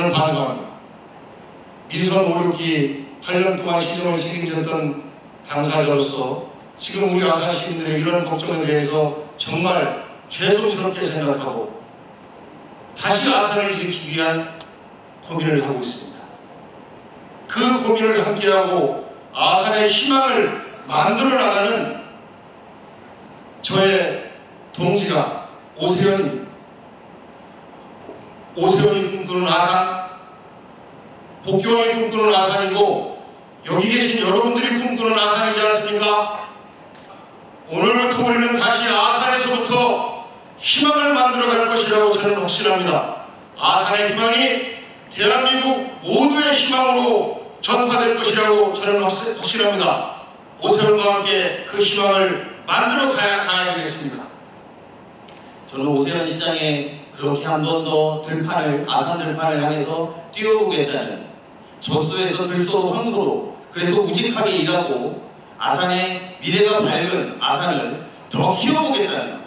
저는 반성합니다. 민선 5, 6기 8년 동안 시정을 책임졌던 당사자로서 지금 우리 아산 시민들의 이런 걱정에 대해서 정말 죄송스럽게 생각하고 다시 아산을 일으키기 위한 고민을 하고 있습니다. 그 고민을 함께하고 아산의 희망을 만들어 나가는 저의 동지가 오세훈입니다. 오세훈이 꿈꾸는 아산, 복경이 꿈꾸는 아산이고 여기 계신 여러분들이 꿈꾸는 아산이지 않습니까? 오늘부터 우리는 다시 아산에서부터 희망을 만들어갈 것이라고 저는 확신합니다. 아산의 희망이 대한민국 모두의 희망으로 전파될 것이라고 저는 확신합니다. 오세훈과 함께 그 희망을 만들어 가야 되겠습니다. 저는 오세훈 시장에 그렇게 한 번 더 아산 들판을 향해서 뛰어오겠다는, 저수에서 들소로 황소로, 그래서 우직하게 일하고 아산의 미래가 밝은 아산을 더 키워보겠다는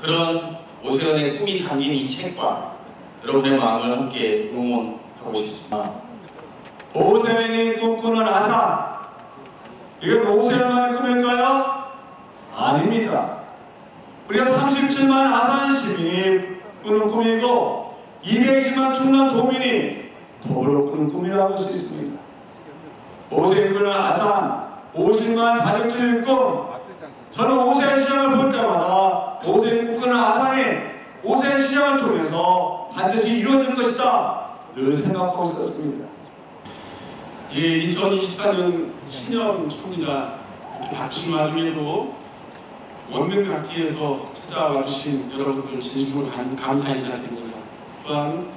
그런 오세훈의 꿈이 담긴 이 책과 여러분의 마음을 함께 응원하고 싶습니다. 오세훈이 꿈꾸는 아산, 이건 오세훈만의 꿈일까요? 아닙니다. 우리가 37만 아산 시민이 꾸는 꿈이고 220만 충남 도민이 더불어 꾸는 꿈이라고 할 수 있습니다. 오세훈이 꾸는 아산, 50만 가족들의 꿈, 저는 오세훈 시장을 볼 때마다 오세훈이 꾸는 아산이 오세훈 시장을 통해서 반드시 이루어질 것이다 늘 생각하고 있었습니다. 2024년 신년 총리가 바뀌신 와중에도 원명 각지에서 찾아와 주신 여러분들 진심으로 감사 인사드립니다. 또한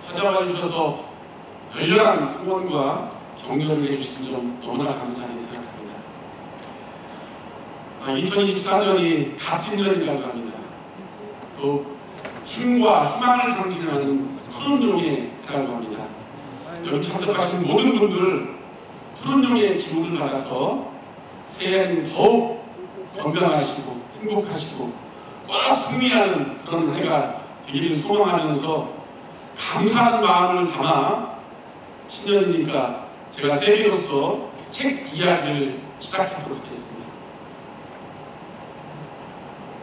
찾아와 주셔서 열렬한 성원과 격려를 해주신 점 너무나 감사하게 생각합니다. 2024년이 갑진년이라고 합니다. 또 힘과 희망을 상징하는 푸른용의 해라고 합니다. 여기 참석하신 모든 분들 푸른용의 기운을 받아서 새해에는 더욱 건강하시고 행복하시고 꼭 승리하는 그런 해가 되기를 소망하면서 감사하는 마음을 담아 신년이니까 제가 세계로서 책 이야기를 시작하도록 하겠습니다.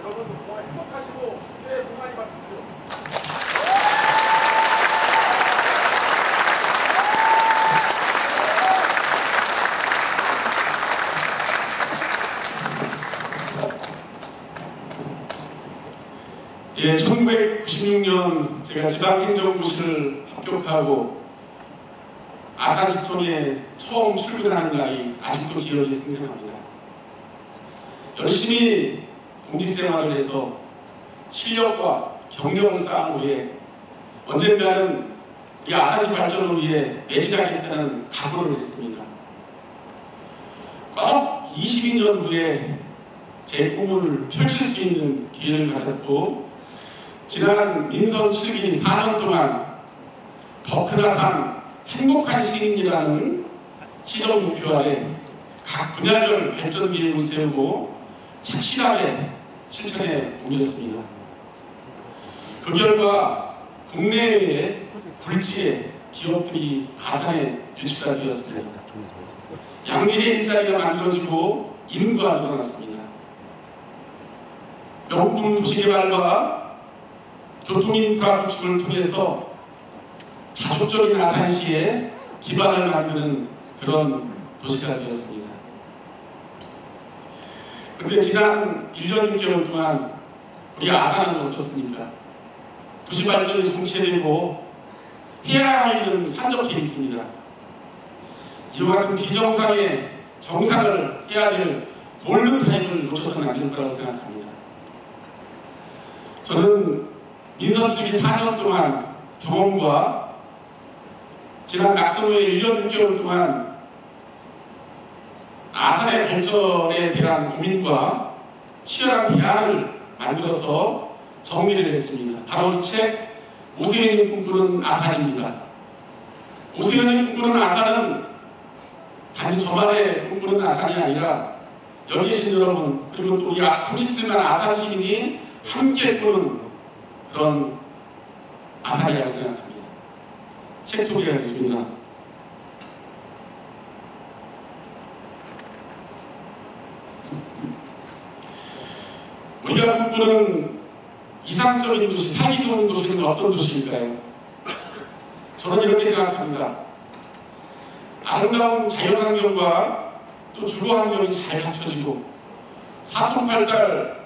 여러분 행복하시고 새해 복 많이 받으십시오. 예, 1996년 제가 지방행정고시를 합격하고 아산시청에 처음 출근하는 날이 아직도 기억이 생생합니다. 열심히 공직생활을 해서 실력과 경력을 쌓은 후에 언젠가는 이 아산시 발전을 위해 매진하겠다는 각오를 했습니다. 꼭 22년 후에 제 꿈을 펼칠 수 있는 기회를 가졌고 지난 민선 7기 4년 동안 더 큰 아산 행복한 시민이라는 시정 목표 아래 각 분야별 발전 계획을 세우고 착실하게 실천해 옮겼습니다. 그 결과 국내외의 굴지의 기업들이 아산에 유치가 되었습니다. 양질의 일자리가 만들어지고 인구가 늘어났습니다. 명품 도시개발과 교통인프라 구축을 통해서 자족적인 아산시에 기반을 만드는 그런 도시가 되었습니다. 그런데 지난 1년 6개월 동안 우리 아산은 어떻습니까? 도시 발전이 정체되고 해야 할 일은 산적해 있습니다. 이와 같은 비정상의 정상을 해야 될 골든타임을 놓쳐서는 안 될 거라고 생각합니다. 저는 민선 주기 4년 동안 경험과 지난 낙선 후에 1년 6개월 동안 아산의 발전에 대한 고민과 치열한 대안을 만들어서 정리를 했습니다. 바로 이 책 오세훈이 꿈꾸는 아산입니다. 오세훈이 꿈꾸는 아산은 단지 저만의 꿈꾸는 아산이 아니라 여기 계신 여러분 그리고 또 우리 30대만 아산 시민이 함께 꾸는 그런 아산이라고 생각합니다. 책 소개하겠습니다. 우리가 꿈꾸는 이상적인 도시, 살기 좋은 도시는 어떤 도시일까요? 저는 이렇게 생각합니다. 아름다운 자연환경과 또 주거환경이 잘 갖춰지고 사통팔달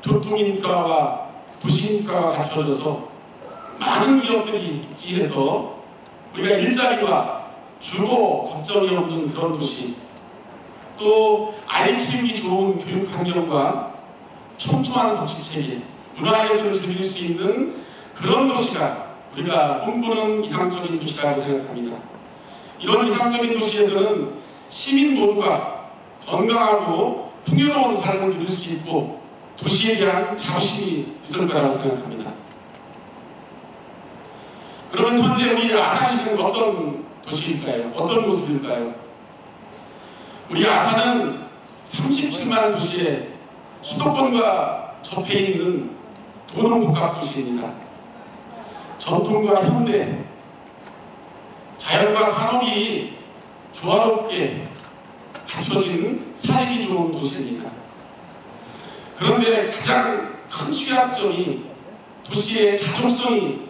교통인프라와 도시인프라가 갖춰져서 많은 기업들이 입지해서 우리가 일자리와 주거 걱정이 없는 그런 도시, 또 아이 키우기 좋은 교육환경과 촘촘한 복지체계, 문화예술을 즐길 수 있는 그런 도시가 우리가 꿈꾸는 이상적인 도시라고 생각합니다. 이런 이상적인 도시에서는 시민 모두가 건강하고 풍요로운 삶을 누릴 수 있고 도시에 대한 자부심이 있을 거라고 생각합니다. 그러면 현재 우리 아산시는 어떤 도시일까요? 어떤 모습일까요? 우리 아산은 37만 도시에 수도권과 접해 있는 도농복합 도시입니다. 전통과 현대, 자연과 산업이 조화롭게 갖춰진 살기 좋은 도시입니다. 그런데 가장 큰 취약점이 도시의 자존성이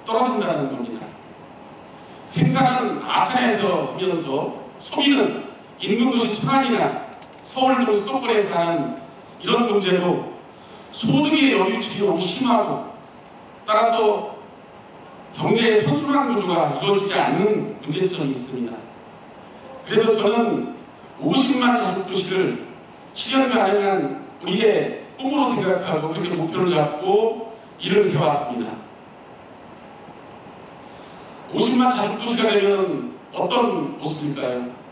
떨어진다는 겁니다. 생산은 아산에서 하면서 소비는 인근도시 천안이나 서울 등 수도권에서 하는 이런 문제로 소득의 여유축이 너무 심하고 따라서 경제의 선순환 구조가 이루어지지 않는 문제점이 있습니다. 그래서 저는 50만 가족도시를 실현 가능한 우리의 꿈으로 생각하고 그렇게 목표를 잡고 일을 해왔습니다. 50만 가족도시가 되면 어떤 모습일까요?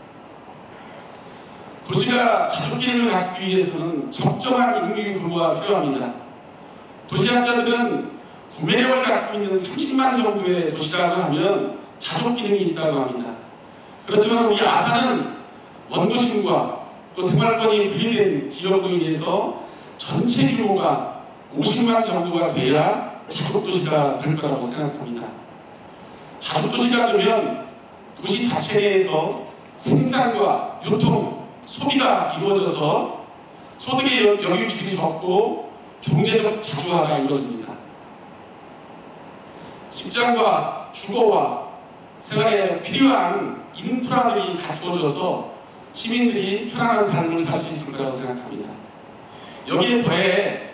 도시가 가족 기능을 갖기 위해서는 적정한 인구 규모가 필요합니다. 도시학자들은 구매력을 갖고 있는 30만 정도의 도시라고 하면 가족 기능이 있다고 합니다. 그렇지만 우리 아산은 원도심과 또 생활권이 분리된 지역으로 인해서 전체 규모가 50만 정도가 돼야 가족도시가 될 거라고 생각합니다. 가족도시가 되면 도시 자체 내에서 생산과 유통, 소비가 이루어져서 소득의 여유축이 적고 경제적 자주화가 이루어집니다. 직장과 주거와 생활에 필요한 인프라들이 갖추어져서 시민들이 편안한 삶을 살 수 있을 거라고 생각합니다. 여기에 더해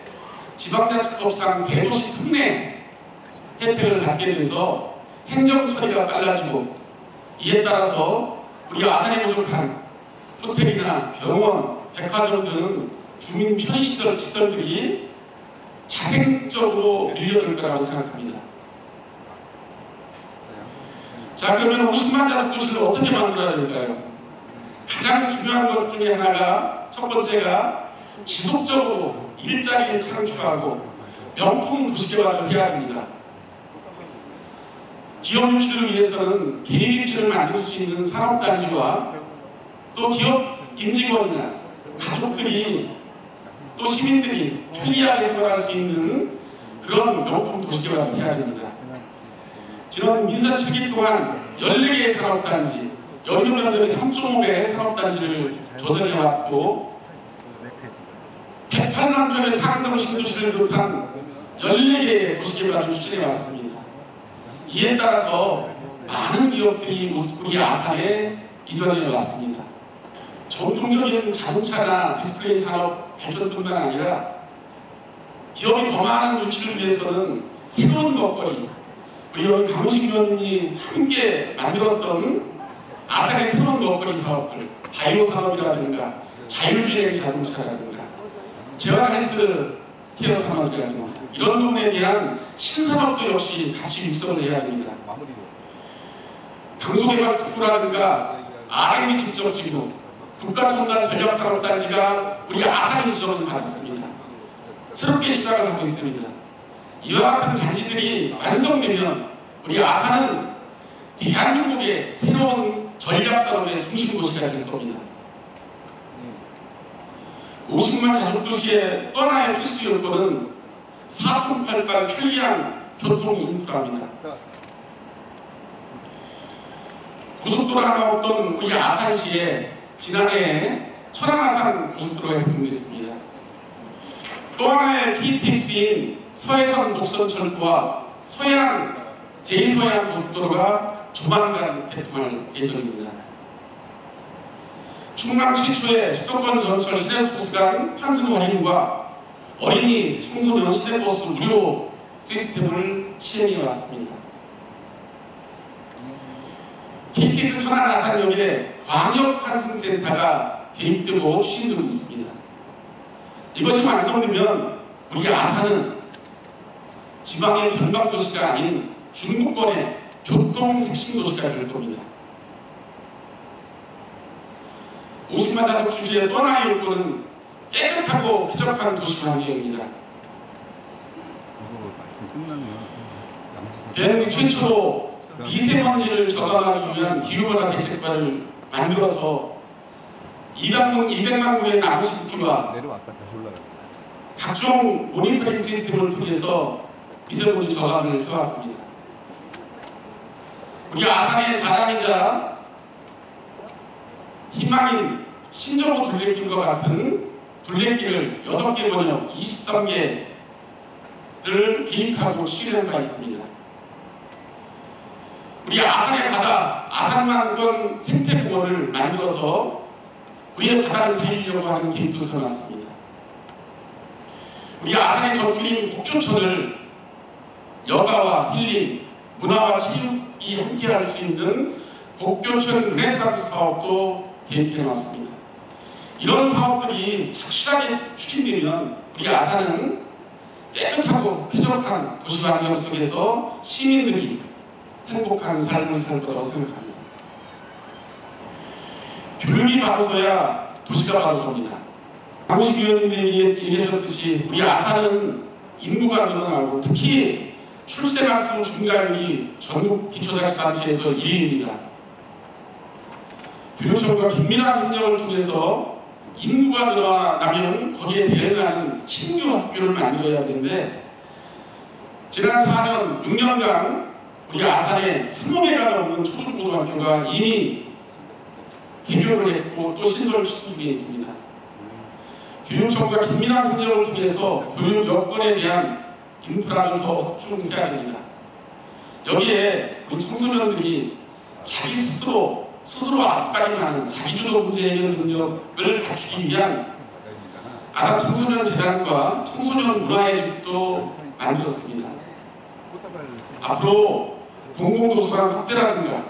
지방자치법상 대도시 특례 혜택을 받게 돼서 행정처리가 빨라지고 이에 따라서 우리가 아산에 부족한 호텔이나 병원, 백화점 등 주민 편의시설 시설들이 자생적으로 밀려들 거라고 생각합니다. 자, 그러면 50만 가족도시를 어떻게 만들어야 될까요? 가장 중요한 것 중에 하나가 첫 번째가 지속적으로 일자리를 창출하고 명품 도시화를 해야 됩니다. 기업 유치를 위해서는 개인기를 만들 수 있는 산업단지와 또 기업 임직원이나 가족들이 또 시민들이 편리하게 생활할 수 있는 그런 명품 도시화를 해야 됩니다. 지난 민선 시기 동안 14개의 산업단지, 여유면적의 3.5배의 산업단지를 조성해왔고 108만 평의 타강동 신도시를 비롯한 14개의 도시화를 추진해왔습니다. 이에 따라서 많은 기업들이 우리 아산에 이전해 왔습니다. 전통적인 자동차나 디스플레이 산업 발전뿐만 아니라 기업이 더 많은 유치를 위해서는 새로운 먹거리, 우리 강우식 의원님이 함께 만들었던 아산의 새로운 먹거리 사업들, 바이오 산업이라든가 자율주행 자동차라든가 제어헬스 케어 산업이라든가 이런 부분에 대한 신산업도 역시 같이 육성을 해야 됩니다. 강소개발특구라든가 R&D 직접 지구, 국가첨단 전략산업단지가 우리 아산에 지원을 받았습니다. 새롭게 시작을 하고 있습니다. 이와 같은 단지들이 완성되면 우리 아산은 대한민국의 새로운 전략산업의 중심 도시가 될 겁니다. 50만 가족도시의 또 하나의 필수 요건은 사통팔달 편리한 교통 인프라입니다. 고속도로 하나 없던 우리 아산시에 지난해 천안아산 고속도로가 개통됐습니다. 또 하나의 KTX인 서해선 독선철도와 서해안 제2서해안 고속도로가 조만간 개통할 예정입니다. 충남 최초의 수도권 전철 시내버스 간 환승 할인과 어린이 청소년 시내버스 무료 시스템을 시행해 왔습니다. KTX 천안 아산역에 광역 환승센터가 개입되고 추진되고 있습니다. 이것이 완성되면 우리 아산은 지방의 변방도시가 아닌 중부권의 교통 핵심 도시가 될 겁니다. 50만 가족 주제의 또 하나의 요건은 깨끗하고 쾌적한 도시 환경입니다. 대한민국 최초로 미세먼지를 저감하기 위한 기후변화 대책과를 만들어서 200만 구의 나무 심기와 각종 모니터링 시스템을 통해서 미세먼지 저감을 해왔습니다. 우리 아산의 자랑이자 희망인 신정호 둘레길과 같은 둘레길을 6개 번역 23개를 계획하고 추진한 바 있습니다. 우리 아산의 바다, 아산만권 생태공원을 만들어서 우리의 바다를 살리려고 하는 계획도 세워놨습니다. 우리 아산의 전투인 곡교천을 여가와 힐링, 문화와 체육이 함께할 수 있는 곡교천 르네상스 사업도 계획해놨습니다. 이런 사업들이 착실하게 추진되면 우리 아산은 깨끗하고 쾌적한 도시 환경 속에서 시민들이 행복한 삶을 살 거라고 생각합니다. 교육이 바로서야 도시가 바로섭니다. 강우식 의원님이 얘기하셨듯이 우리 아산은 인구가 늘어나고 특히 출생아수 증가율이 전국 기초자치단체에서 1위입니다. 교육청과 긴밀한 협력을 통해서 인구가 늘어나면 거기에 대응하는 신규 학교를 만들어야 되는데 지난 4년, 6년간 우리 아산에 20개가 넘는 초중고등학교가 이미 개교를 했고 또 신설 추진 중에 있습니다. 교육청과 긴밀한 협력을 통해서 교육 여건에 대한 인프라를 더 확충해야 됩니다. 여기에 우리 청소년들이 자기 스스로 앞가림 하는 자기주도 문제 해결 능력을 갖추기 위한 아산 청소년 재단과 청소년 문화의 집도 만들었습니다. 앞으로 공공도서관 확대라든가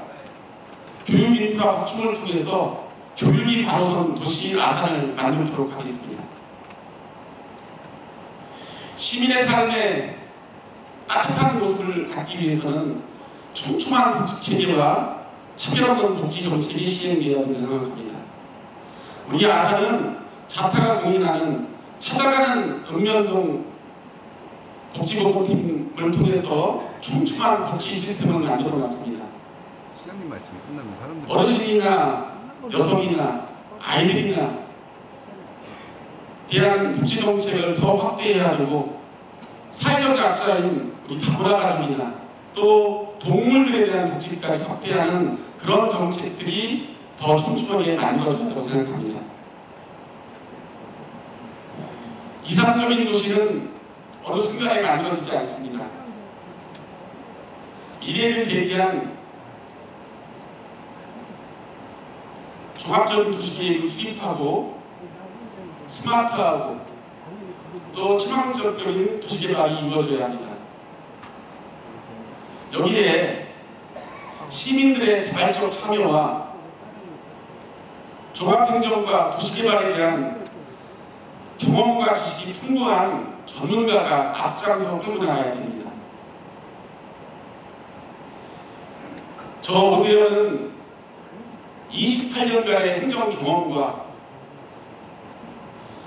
교육 인프라 확충을 통해서 교육이 바로선 도시 아산을 만들도록 하겠습니다. 시민의 삶에 따뜻한 곳을 갖기 위해서는 촘촘한 복지체계와 차별 없는 복지 정책이 시행되어야 한다고 생각합니다. 우리 아산은 자타가 공인하는 찾아가는 읍면동 복지보건팀을 통해서 촘촘한 복지 시스템을 만들어놨습니다. 시장님 말씀이 끝나면 사람들이 어르신이나 여성이나 아이들이나 대한 복지 정책을 더 확대해야 하고 사회적 약자인 우리 다문화 가족이나 또 동물들에 대한 복지까지 확대하는 그런 정책들이 더 촘촘하게 만들어진다고 생각합니다. 이상적인 도시는 어느 순간에 만들어지지 않습니다. 미래를 대비한 종합적인 도시계획을 수립하고 스마트하고 또 치명적인 도시개발이 이루어져야 합니다. 여기에 시민들의 자발적 참여와 종합행정과 도시개발에 대한 경험과 지식이 풍부한 전문가가 앞장서 끌고 나가야 됩니다. 저 오세훈은 28년간의 행정 경험과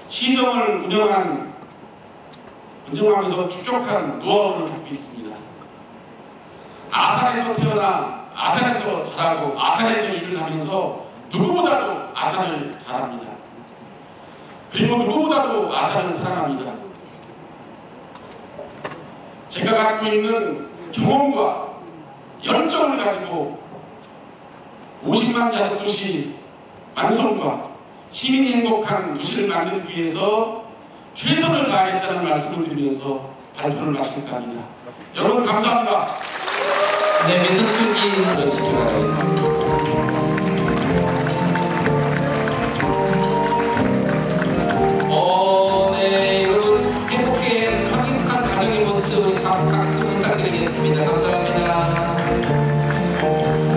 시정을 운영하면서 축적한 노하우를 갖고 있습니다. 아산에서 태어나 아산에서 자라고 아산에서 일을 하면서 누구보다도 아산을 잘합니다. 그리고 누구보다도 아산을 사랑합니다. 제가 갖고 있는 경험과 열정을 가지고 50만 가족 도시 완성과 시민이 행복한 도시를 만들기 위해서 최선을 다하겠다는 말씀을 드리면서 발표를 마칠까 합니다. 여러분 감사합니다. 네, 민선승기 들어주시기 바라겠습니다.